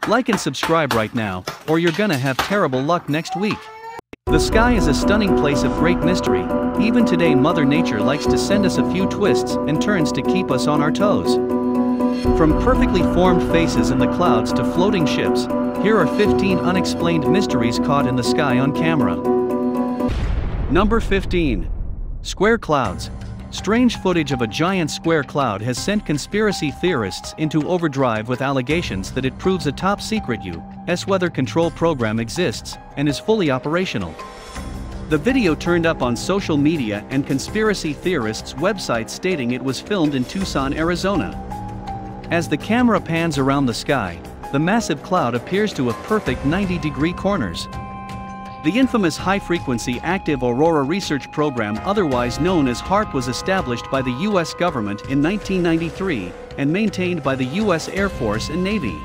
Like and subscribe right now, or you're gonna have terrible luck next week. The sky is a stunning place of great mystery. Even today Mother Nature likes to send us a few twists and turns to keep us on our toes. From perfectly formed faces in the clouds to floating ships, here are 15 unexplained mysteries caught in the sky on camera. Number 15. Square clouds. Strange footage of a giant square cloud has sent conspiracy theorists into overdrive with allegations that it proves a top-secret U.S. weather control program exists and is fully operational. The video turned up on social media and conspiracy theorists' websites stating it was filmed in Tucson, Arizona. As the camera pans around the sky, the massive cloud appears to have perfect 90-degree corners. The infamous high-frequency active Aurora research program, otherwise known as HAARP, was established by the U.S. government in 1993 and maintained by the U.S. Air Force and Navy.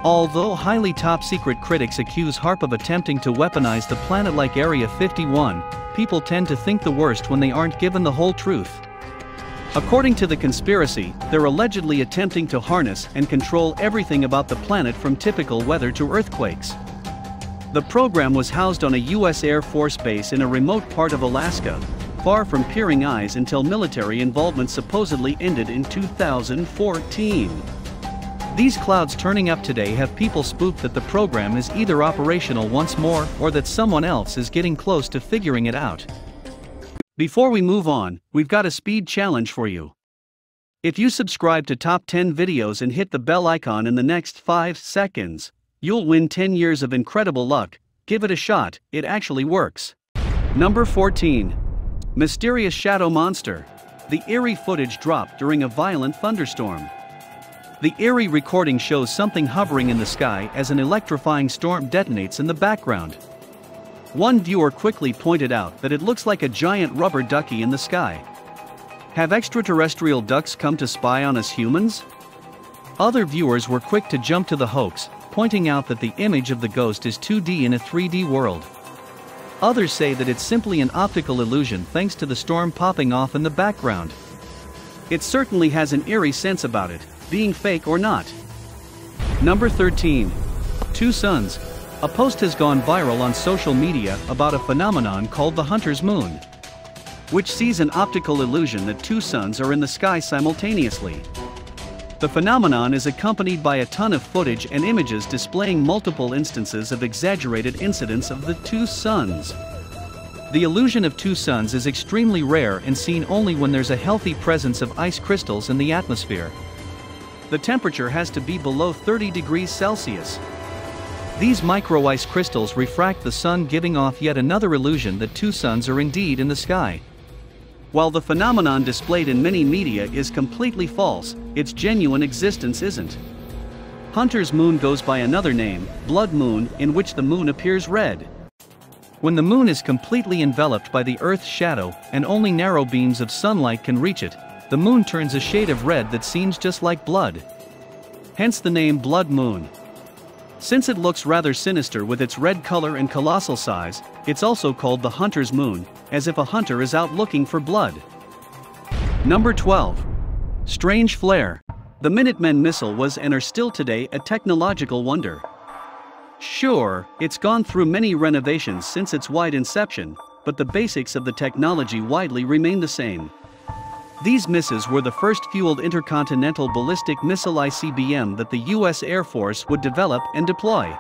Although highly top-secret, critics accuse HAARP of attempting to weaponize the planet like Area 51, people tend to think the worst when they aren't given the whole truth. According to the conspiracy, they're allegedly attempting to harness and control everything about the planet from typical weather to earthquakes. The program was housed on a U.S. Air Force base in a remote part of Alaska, far from peering eyes until military involvement supposedly ended in 2014. These clouds turning up today have people spooked that the program is either operational once more or that someone else is getting close to figuring it out. Before we move on, we've got a speed challenge for you. If you subscribe to Top 10 videos and hit the bell icon in the next 5 seconds, you'll win 10 years of incredible luck. Give it a shot, it actually works. Number 14. Mysterious shadow monster. The eerie footage dropped during a violent thunderstorm. The eerie recording shows something hovering in the sky as an electrifying storm detonates in the background. One viewer quickly pointed out that it looks like a giant rubber ducky in the sky. Have extraterrestrial ducks come to spy on us humans? Other viewers were quick to jump to the hoax, pointing out that the image of the ghost is 2D in a 3D world. Others say that it's simply an optical illusion thanks to the storm popping off in the background. It certainly has an eerie sense about it, being fake or not. Number 13. Two suns. A post has gone viral on social media about a phenomenon called the hunter's moon, which sees an optical illusion that two suns are in the sky simultaneously. The phenomenon is accompanied by a ton of footage and images displaying multiple instances of exaggerated incidents of the two suns. The illusion of two suns is extremely rare and seen only when there's a healthy presence of ice crystals in the atmosphere. The temperature has to be below 30 degrees Celsius. These micro-ice crystals refract the sun, giving off yet another illusion that two suns are indeed in the sky. While the phenomenon displayed in many media is completely false, its genuine existence isn't. Hunter's moon goes by another name, blood moon, in which the moon appears red. When the moon is completely enveloped by the Earth's shadow and only narrow beams of sunlight can reach it, the moon turns a shade of red that seems just like blood. Hence the name blood moon. Since it looks rather sinister with its red color and colossal size, it's also called the hunter's moon, as if a hunter is out looking for blood. Number 12. Strange flare. The Minutemen missile was and are still today a technological wonder. Sure, it's gone through many renovations since its wide inception, but the basics of the technology widely remain the same. These missiles were the first fueled intercontinental ballistic missile ICBM that the U.S. Air Force would develop and deploy.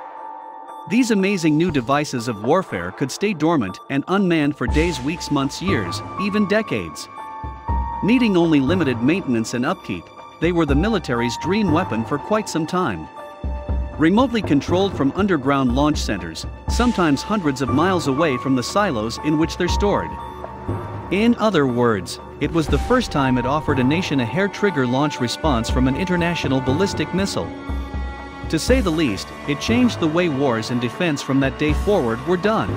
These amazing new devices of warfare could stay dormant and unmanned for days, weeks, months, years, even decades. Needing only limited maintenance and upkeep, they were the military's dream weapon for quite some time. Remotely controlled from underground launch centers, sometimes hundreds of miles away from the silos in which they're stored. In other words, it was the first time it offered a nation a hair-trigger launch response from an international ballistic missile. To say the least, it changed the way wars and defense from that day forward were done.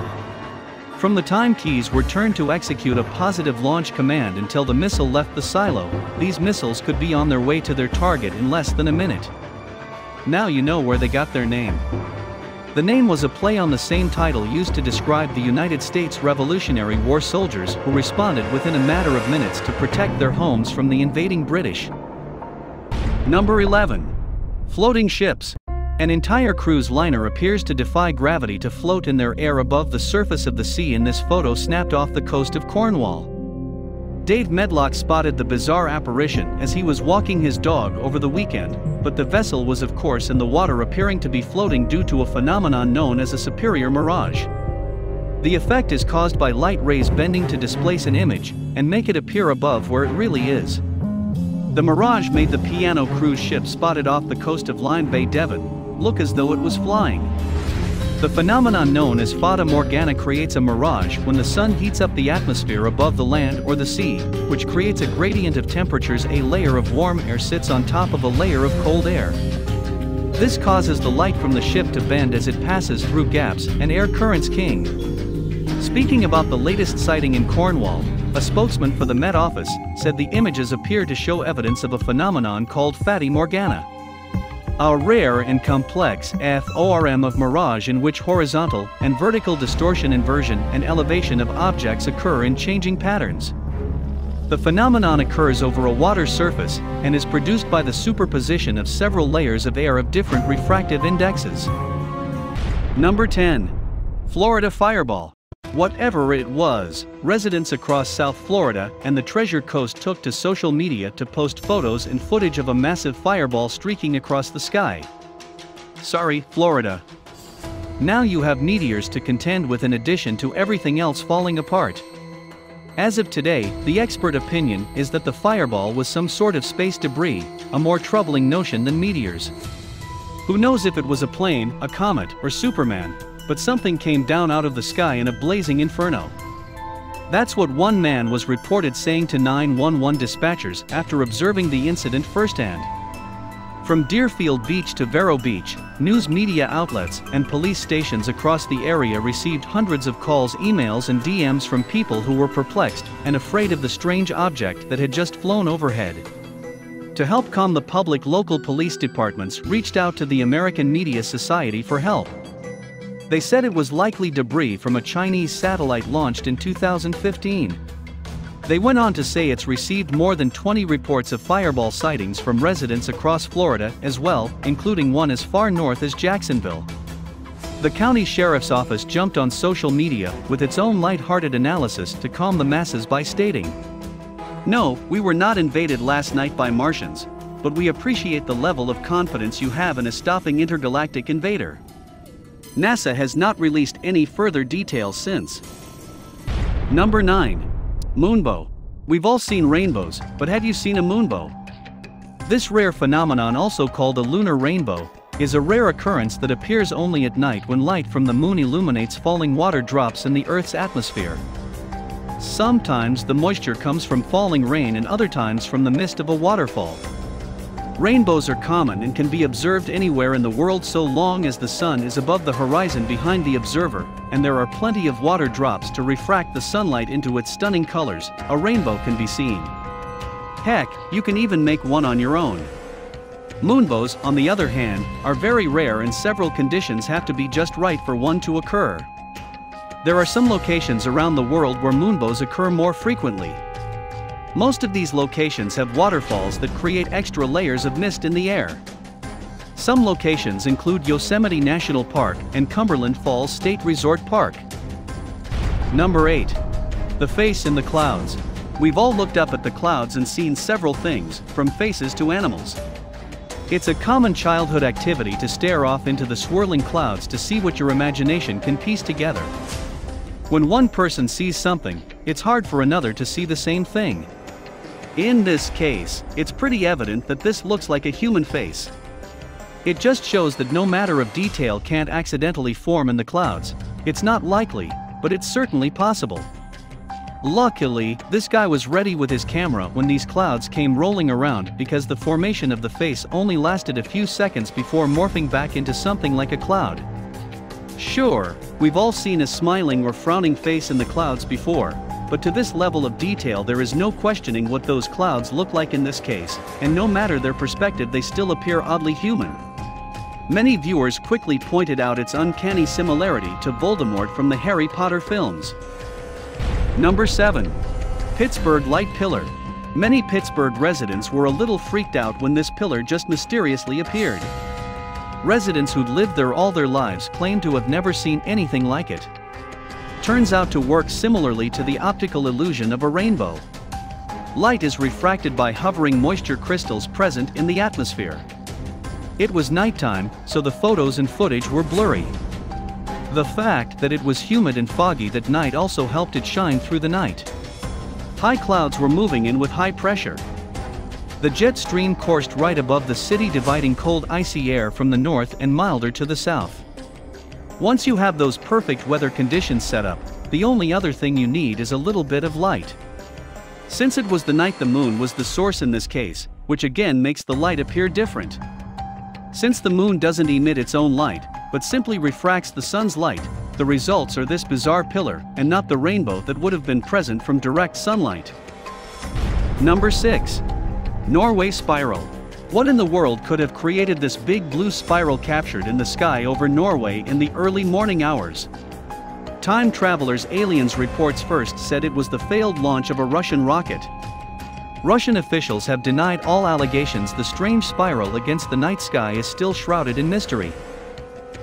From the time keys were turned to execute a positive launch command until the missile left the silo, these missiles could be on their way to their target in less than a minute. Now you know where they got their name. The name was a play on the same title used to describe the United States Revolutionary War soldiers who responded within a matter of minutes to protect their homes from the invading British. Number 11. Floating ships. An entire cruise liner appears to defy gravity to float in their air above the surface of the sea in this photo snapped off the coast of Cornwall. Dave Medlock spotted the bizarre apparition as he was walking his dog over the weekend, but the vessel was of course in the water, appearing to be floating due to a phenomenon known as a superior mirage. The effect is caused by light rays bending to displace an image and make it appear above where it really is. The mirage made the Piano cruise ship spotted off the coast of Lyme Bay, Devon, look as though it was flying. The phenomenon known as fata morgana creates a mirage when the sun heats up the atmosphere above the land or the sea, which creates a gradient of temperatures. A layer of warm air sits on top of a layer of cold air. This causes the light from the ship to bend as it passes through gaps and air currents. Speaking about the latest sighting in Cornwall, a spokesman for the Met Office said the images appear to show evidence of a phenomenon called fata morgana, a rare and complex form of mirage in which horizontal and vertical distortion, inversion, and elevation of objects occur in changing patterns. The phenomenon occurs over a water surface and is produced by the superposition of several layers of air of different refractive indexes. Number 10. Florida Fireball. Whatever it was, residents across South Florida and the Treasure Coast took to social media to post photos and footage of a massive fireball streaking across the sky. Sorry, Florida. Now you have meteors to contend with in addition to everything else falling apart. As of today, the expert opinion is that the fireball was some sort of space debris, a more troubling notion than meteors. Who knows if it was a plane, a comet, or Superman, but something came down out of the sky in a blazing inferno. That's what one man was reported saying to 911 dispatchers after observing the incident firsthand. From Deerfield Beach to Vero Beach, news media outlets and police stations across the area received hundreds of calls, emails, and DMs from people who were perplexed and afraid of the strange object that had just flown overhead. To help calm the public, local police departments reached out to the American Media Society for help. They said it was likely debris from a Chinese satellite launched in 2015. They went on to say it's received more than 20 reports of fireball sightings from residents across Florida as well, including one as far north as Jacksonville. The county sheriff's office jumped on social media with its own light-hearted analysis to calm the masses by stating, "No, we were not invaded last night by Martians, but we appreciate the level of confidence you have in a stopping intergalactic invader." NASA has not released any further details since. Number 9. Moonbow. We've all seen rainbows, but have you seen a moonbow? This rare phenomenon, also called a lunar rainbow, is a rare occurrence that appears only at night when light from the moon illuminates falling water drops in the Earth's atmosphere. Sometimes the moisture comes from falling rain and other times from the mist of a waterfall. Rainbows are common and can be observed anywhere in the world so long as the sun is above the horizon behind the observer, and there are plenty of water drops to refract the sunlight into its stunning colors. A rainbow can be seen. Heck, you can even make one on your own. Moonbows, on the other hand, are very rare and several conditions have to be just right for one to occur. There are some locations around the world where moonbows occur more frequently. Most of these locations have waterfalls that create extra layers of mist in the air. Some locations include Yosemite National Park and Cumberland Falls State Resort Park. Number 8. The face in the clouds. We've all looked up at the clouds and seen several things, from faces to animals. It's a common childhood activity to stare off into the swirling clouds to see what your imagination can piece together. When one person sees something, it's hard for another to see the same thing. In this case, it's pretty evident that this looks like a human face. It just shows that no matter of detail can't accidentally form in the clouds. It's not likely, but it's certainly possible. Luckily, this guy was ready with his camera when these clouds came rolling around, because the formation of the face only lasted a few seconds before morphing back into something like a cloud. Sure, we've all seen a smiling or frowning face in the clouds before, but to this level of detail there is no questioning what those clouds look like in this case, and no matter their perspective they still appear oddly human. Many viewers quickly pointed out its uncanny similarity to Voldemort from the Harry Potter films. Number 7. Pittsburgh Light Pillar. Many Pittsburgh residents were a little freaked out when this pillar just mysteriously appeared. Residents who'd lived there all their lives claim to have never seen anything like it. Turns out to work similarly to the optical illusion of a rainbow. Light is refracted by hovering moisture crystals present in the atmosphere. It was nighttime, so the photos and footage were blurry. The fact that it was humid and foggy that night also helped it shine through the night. High clouds were moving in with high pressure. The jet stream coursed right above the city, dividing cold icy air from the north and milder to the south. Once you have those perfect weather conditions set up, the only other thing you need is a little bit of light. Since it was the night, the moon was the source in this case, which again makes the light appear different. Since the moon doesn't emit its own light, but simply refracts the sun's light, the results are this bizarre pillar and not the rainbow that would have been present from direct sunlight. Number 6. Norway Spiral. What in the world could have created this big blue spiral captured in the sky over Norway in the early morning hours? Time travelers aliens reports first said it was the failed launch of a Russian rocket. Russian officials have denied all allegations. The strange spiral against the night sky is still shrouded in mystery.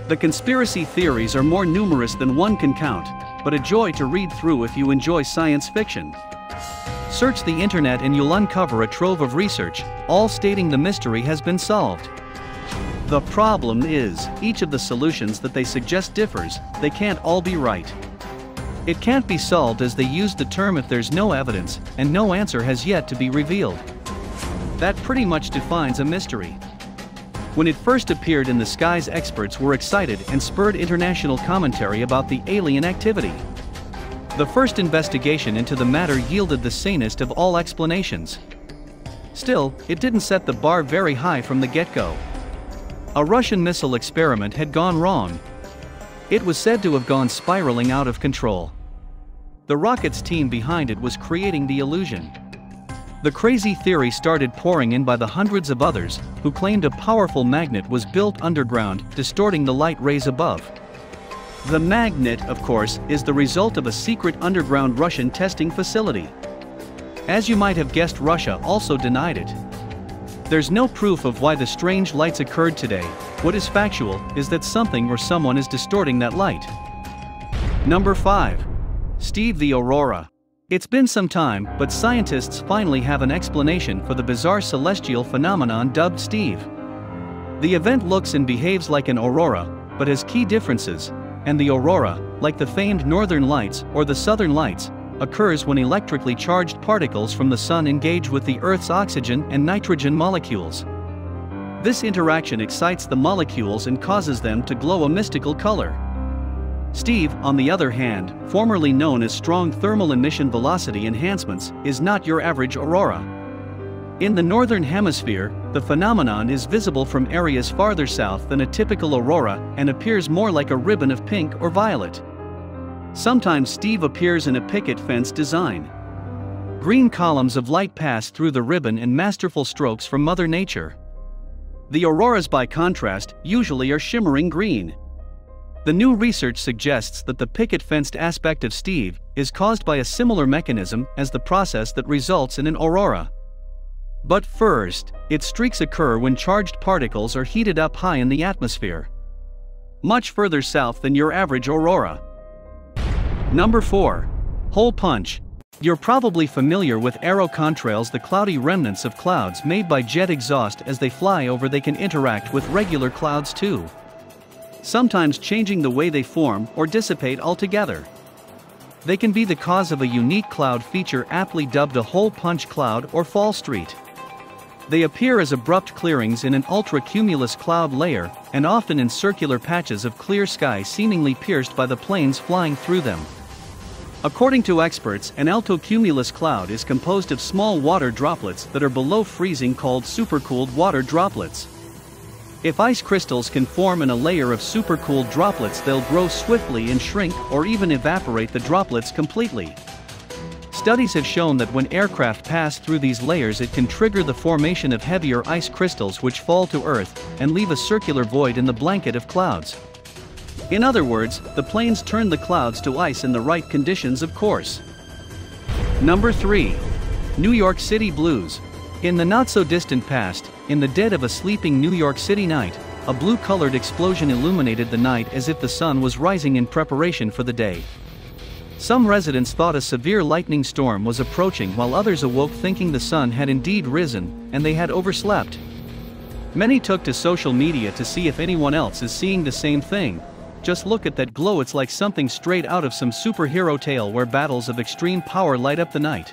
The conspiracy theories are more numerous than one can count, but a joy to read through if you enjoy science fiction. Search the internet and you'll uncover a trove of research, all stating the mystery has been solved. The problem is, each of the solutions that they suggest differs. They can't all be right. It can't be solved, as they use the term if there's no evidence, and no answer has yet to be revealed. That pretty much defines a mystery. When it first appeared in the skies, experts were excited and spurred international commentary about the alien activity. The first investigation into the matter yielded the sanest of all explanations. Still, it didn't set the bar very high from the get-go. A Russian missile experiment had gone wrong. It was said to have gone spiraling out of control. The rocket's team behind it was creating the illusion. The crazy theory started pouring in by the hundreds of others, who claimed a powerful magnet was built underground, distorting the light rays above. The magnet, of course, is the result of a secret underground Russian testing facility. As you might have guessed, Russia also denied it. There's no proof of why the strange lights occurred today. What is factual is that something or someone is distorting that light. Number 5. Steve the Aurora. It's been some time, but scientists finally have an explanation for the bizarre celestial phenomenon dubbed Steve. The event looks and behaves like an aurora, but has key differences, and the aurora, like the famed northern lights or the southern lights, occurs when electrically charged particles from the sun engage with the Earth's oxygen and nitrogen molecules. This interaction excites the molecules and causes them to glow a mystical color. Steve, on the other hand, formerly known as strong thermal emission velocity enhancements, is not your average aurora. In the northern hemisphere, the phenomenon is visible from areas farther south than a typical aurora and appears more like a ribbon of pink or violet. Sometimes Steve appears in a picket fence design. Green columns of light pass through the ribbon in masterful strokes from Mother Nature. The auroras, by contrast, usually are shimmering green. The new research suggests that the picket-fenced aspect of Steve is caused by a similar mechanism as the process that results in an aurora. But first, its streaks occur when charged particles are heated up high in the atmosphere, much further south than your average aurora. Number 4. Hole punch. You're probably familiar with aerocontrails, the cloudy remnants of clouds made by jet exhaust. As they fly over, they can interact with regular clouds too, sometimes changing the way they form or dissipate altogether. They can be the cause of a unique cloud feature aptly dubbed a hole punch cloud or fall street. They appear as abrupt clearings in an ultracumulus cloud layer, and often in circular patches of clear sky seemingly pierced by the planes flying through them. According to experts, an altocumulus cloud is composed of small water droplets that are below freezing, called supercooled water droplets. If ice crystals can form in a layer of supercooled droplets, they'll grow swiftly and shrink or even evaporate the droplets completely. Studies have shown that when aircraft pass through these layers, it can trigger the formation of heavier ice crystals which fall to Earth and leave a circular void in the blanket of clouds. In other words, the planes turn the clouds to ice in the right conditions, of course. Number 3. New York City Blues. In the not-so-distant past, in the dead of a sleeping New York City night, a blue-colored explosion illuminated the night as if the sun was rising in preparation for the day. Some residents thought a severe lightning storm was approaching, while others awoke thinking the sun had indeed risen, and they had overslept. Many took to social media to see if anyone else is seeing the same thing. Just look at that glow, it's like something straight out of some superhero tale where battles of extreme power light up the night.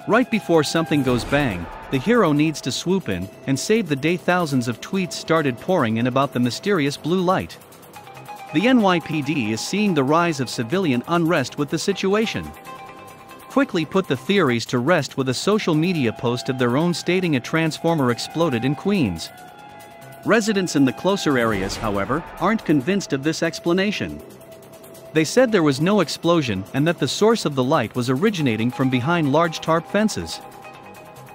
Right before something goes bang, the hero needs to swoop in and save the day. Thousands of tweets started pouring in about the mysterious blue light. The NYPD is seeing the rise of civilian unrest with the situation. Quickly put the theories to rest with a social media post of their own stating a transformer exploded in Queens. Residents in the closer areas, however, aren't convinced of this explanation. They said there was no explosion and that the source of the light was originating from behind large tarp fences.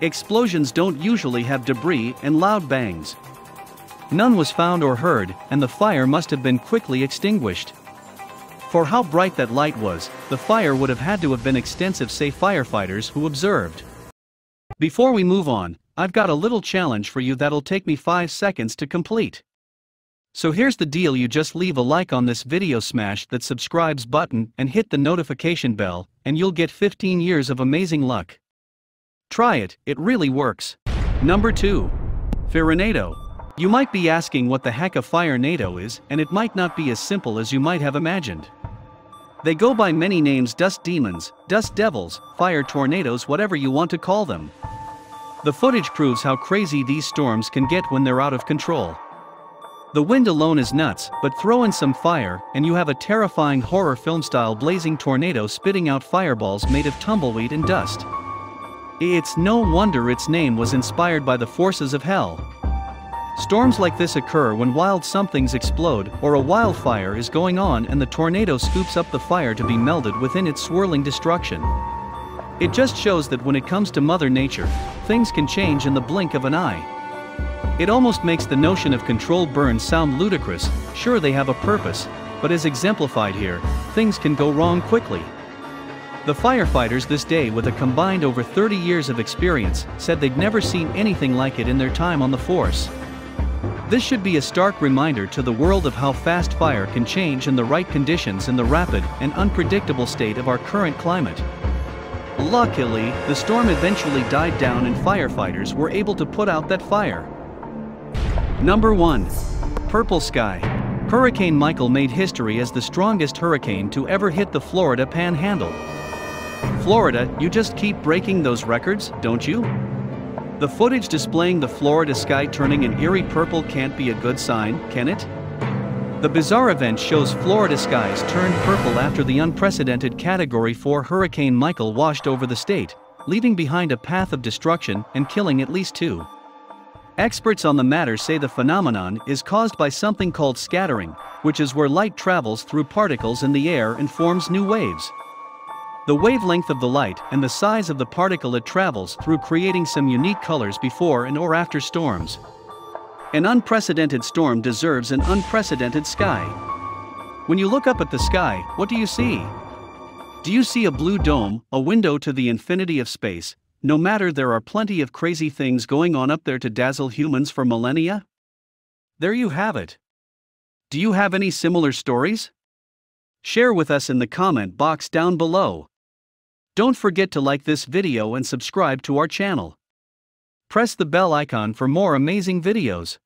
Explosions don't usually have debris and loud bangs. None was found or heard, and the fire must have been quickly extinguished. For how bright that light was, the fire would have had to have been extensive, say firefighters who observed. Before we move on, I've got a little challenge for you that'll take me 5 seconds to complete. So here's the deal: you just leave a like on this video, smash that subscribes button and hit the notification bell, and you'll get 15 years of amazing luck. Try it, it really works. Number 2. Firenado. You might be asking what the heck a Firenado is, and it might not be as simple as you might have imagined. They go by many names: dust demons, dust devils, fire tornadoes, whatever you want to call them. The footage proves how crazy these storms can get when they're out of control. The wind alone is nuts, but throw in some fire, and you have a terrifying horror film-style blazing tornado spitting out fireballs made of tumbleweed and dust. It's no wonder its name was inspired by the forces of hell. Storms like this occur when wild somethings explode, or a wildfire is going on and the tornado scoops up the fire to be melded within its swirling destruction. It just shows that when it comes to Mother Nature, things can change in the blink of an eye. It almost makes the notion of controlled burns sound ludicrous. Sure, they have a purpose, but as exemplified here, things can go wrong quickly. The firefighters this day, with a combined over 30 years of experience, said they'd never seen anything like it in their time on the force. This should be a stark reminder to the world of how fast fire can change in the right conditions in the rapid and unpredictable state of our current climate. Luckily, the storm eventually died down and firefighters were able to put out that fire. Number 1. Purple sky. Hurricane Michael made history as the strongest hurricane to ever hit the Florida Panhandle. Florida, you just keep breaking those records, don't you? The footage displaying the Florida sky turning an eerie purple can't be a good sign, can it? The bizarre event shows Florida skies turned purple after the unprecedented Category 4 Hurricane Michael washed over the state, leaving behind a path of destruction and killing at least 2. Experts on the matter say the phenomenon is caused by something called scattering, which is where light travels through particles in the air and forms new waves. The wavelength of the light and the size of the particle it travels through, creating some unique colors before and or after storms. An unprecedented storm deserves an unprecedented sky. When you look up at the sky, what do you see? Do you see a blue dome, a window to the infinity of space? No matter, there are plenty of crazy things going on up there to dazzle humans for millennia. There you have it. Do you have any similar stories? Share with us in the comment box down below. Don't forget to like this video and subscribe to our channel. Press the bell icon for more amazing videos.